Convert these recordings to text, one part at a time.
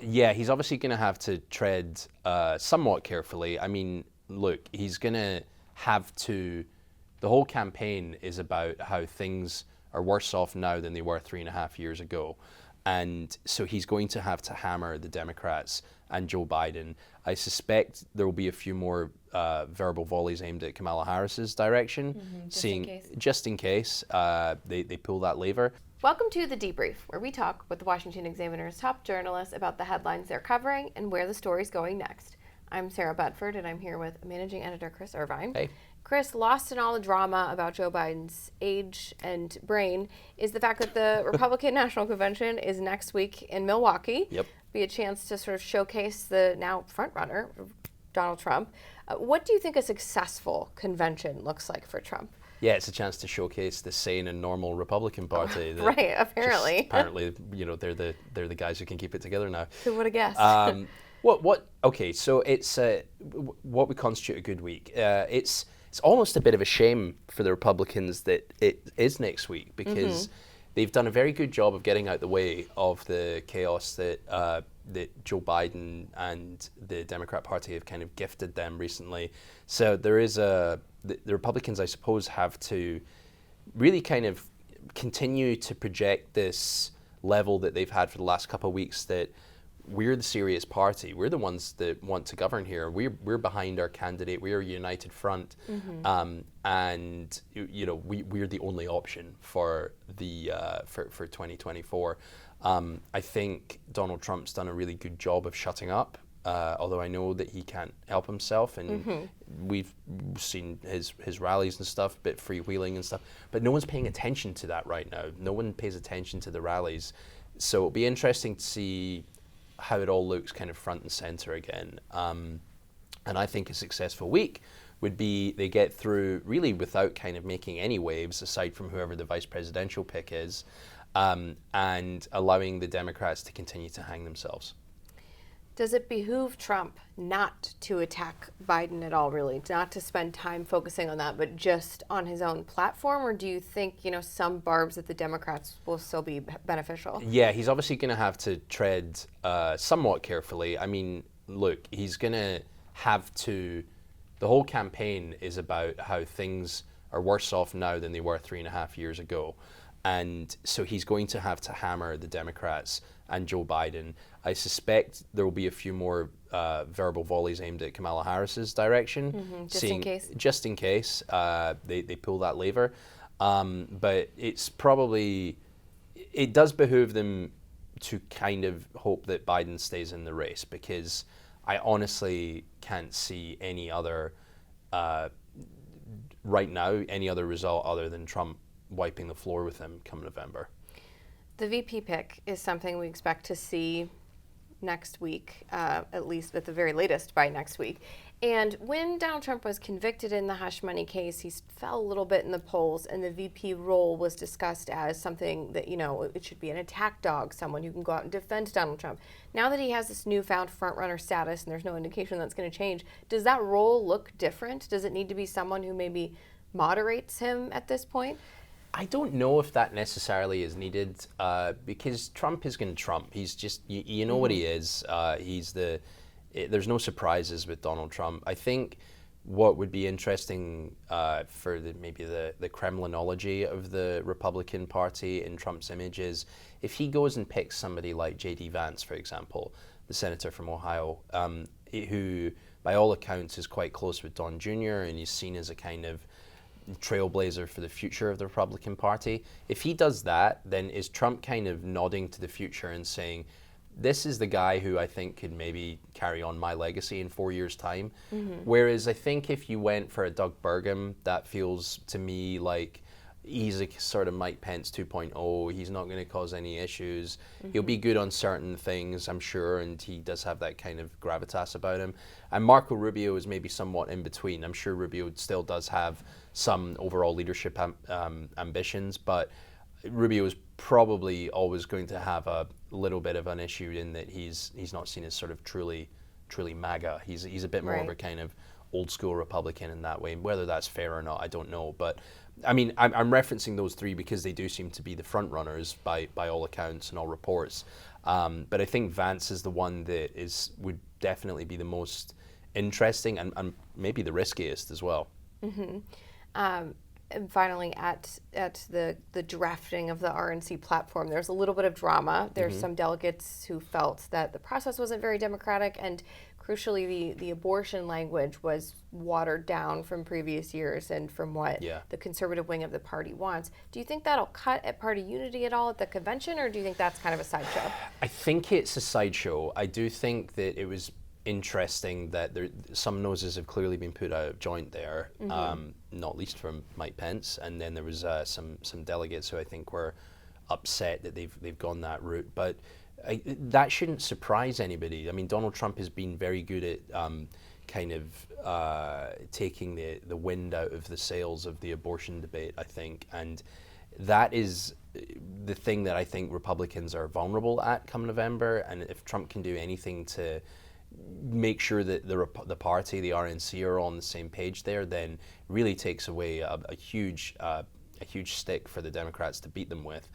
Yeah, he's obviously going to have to tread somewhat carefully. I mean, look, he's going to have to. The whole campaign is about how things are worse off now than they were 3.5 years ago. And so he's going to have to hammer the Democrats and Joe Biden. I suspect there will be a few more verbal volleys aimed at Kamala Harris's direction, just in case they pull that lever. Welcome to The Debrief, where we talk with the Washington Examiner's top journalists about the headlines they're covering and where the story's going next. I'm Sarah Bedford, and I'm here with Managing Editor Chris Irvine. Hey. Chris, lost in all the drama about Joe Biden's age and brain is the fact that the Republican National Convention is next week in Milwaukee. Yep. Be a chance to sort of showcase the now frontrunner, Donald Trump. What do you think a successful convention looks like for Trump? Yeah, it's a chance to showcase the sane and normal Republican Party. Right, apparently. Apparently, they're the guys who can keep it together now. Who would have guessed? Okay, so it's what would constitute a good week. It's almost a bit of a shame for the Republicans that it is next week because they've done a very good job of getting out the way of the chaos that Joe Biden and the Democrat Party have kind of gifted them recently. So there is the Republicans, I suppose, have to really kind of continue to project this level that they've had for the last couple of weeks, that we're the serious party. We're the ones that want to govern here. We're behind our candidate. We're a united front, and we're the only option for the for 2024. I think Donald Trump's done a really good job of shutting up. Although I know that he can't help himself, and we've seen his rallies and stuff, a bit freewheeling and stuff, but no one's paying attention to that right now. No one pays attention to the rallies. So it'll be interesting to see how it all looks kind of front and center again. And I think a successful week would be they get through really without kind of making any waves, aside from whoever the vice presidential pick is, and allowing the Democrats to continue to hang themselves. Does it behoove Trump not to attack Biden at all, really? Not to spend time focusing on that, but just on his own platform? Or do you think, some barbs that the Democrats will still be beneficial? Yeah, he's obviously going to have to tread somewhat carefully. I mean, look, he's going to have to. The whole campaign is about how things are worse off now than they were 3.5 years ago. And so he's going to have to hammer the Democrats and Joe Biden. I suspect there will be a few more verbal volleys aimed at Kamala Harris's direction, just in case they pull that lever. But it does behoove them to kind of hope that Biden stays in the race, because I honestly can't see any other right now any other result other than Trump wiping the floor with him come November. The VP pick is something we expect to see next week, at least at the very latest by next week. And when Donald Trump was convicted in the hush money case, he fell a little bit in the polls, and the VP role was discussed as something that, it should be an attack dog, someone who can go out and defend Donald Trump. Now that he has this newfound frontrunner status, and there's no indication that's going to change, does that role look different? Does it need to be someone who maybe moderates him at this point? I don't know if that necessarily is needed, because Trump is going to Trump. He's just, you know what he is. There's no surprises with Donald Trump. I think what would be interesting for maybe the Kremlinology of the Republican Party in Trump's image is if he goes and picks somebody like J.D. Vance, for example, the senator from Ohio, who by all accounts is quite close with Don Jr. and he's seen as a kind of trailblazer for the future of the Republican Party. If he does that, then is Trump kind of nodding to the future and saying, this is the guy who I think could maybe carry on my legacy in 4 years' time? Whereas I think if you went for a Doug Burgum, that feels to me like he's a sort of Mike Pence 2.0. He's not going to cause any issues. He'll be good on certain things, I'm sure, and he does have that kind of gravitas about him. And Marco Rubio is maybe somewhat in between. I'm sure Rubio still does have some overall leadership ambitions, but Rubio is probably always going to have a little bit of an issue in that he's not seen as sort of truly MAGA. He's a bit more of a kind of old school Republican in that way. Whether that's fair or not, I don't know. But I mean, I'm referencing those three because they do seem to be the front runners by all accounts and all reports. But I think Vance is the one that would definitely be the most interesting and maybe the riskiest as well. And finally, at the drafting of the RNC platform, there's a little bit of drama. There's some delegates who felt that the process wasn't very democratic, and crucially, the abortion language was watered down from previous years and from what the conservative wing of the party wants. Do you think that'll cut at party unity at all at the convention, or do you think that's kind of a sideshow? I think it's a sideshow. I do think that it was interesting that some noses have clearly been put out of joint there, not least from Mike Pence, and then there was some delegates who I think were upset that they've gone that route. But that shouldn't surprise anybody. I mean, Donald Trump has been very good at kind of taking the wind out of the sails of the abortion debate, I think, and that is the thing that I think Republicans are vulnerable at come November. And if Trump can do anything to make sure that the party, the RNC, are on the same page there, then really takes away a huge stick for the Democrats to beat them with.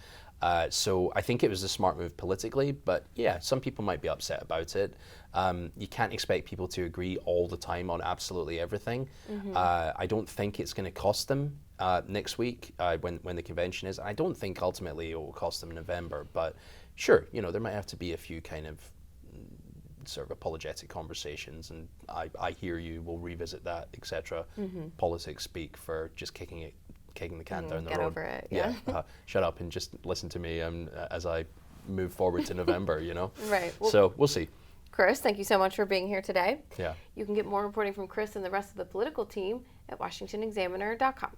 So I think it was a smart move politically, but yeah, some people might be upset about it. You can't expect people to agree all the time on absolutely everything. I don't think it's going to cost them next week when the convention is. I don't think ultimately it will cost them in November, but sure, there might have to be a few kind of sort of apologetic conversations, and I hear you, we'll revisit that, etc. Politics speak for just kicking the can down the road. Get over it. Yeah. Shut up and just listen to me as I move forward to November, Right. Well, so we'll see. Chris, thank you so much for being here today. Yeah. You can get more reporting from Chris and the rest of the political team at washingtonexaminer.com.